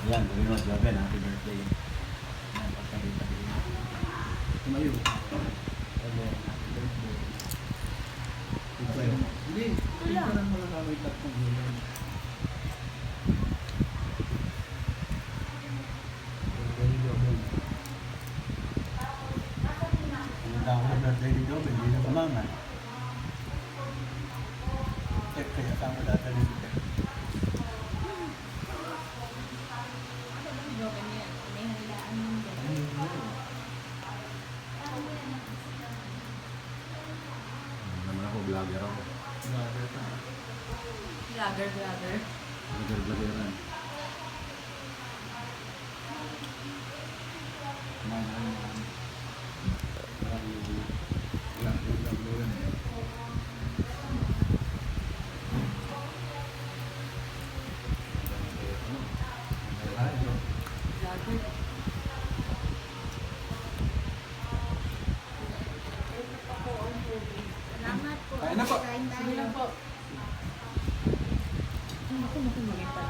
Ayan, gawin mo, Joven, happy birthday. Ayan, pagkabit-kabit. Tumayo. Ayan, happy birthday. Hindi. Hindi ka lang wala kaway tatlong bulan. Pumunta ako sa birthday ni Joven, hindi na kumangan. Kaya kasama dati rin siya. Naman ako, vlogger ako. Vlogger ka. Vlogger. Vlogger-vloggeran. Kumain na rin naman. Vlogger. Vlogger. Salamat po. Kain na po. Kain tayo. Sige lang po. Ay, naku, maging pa.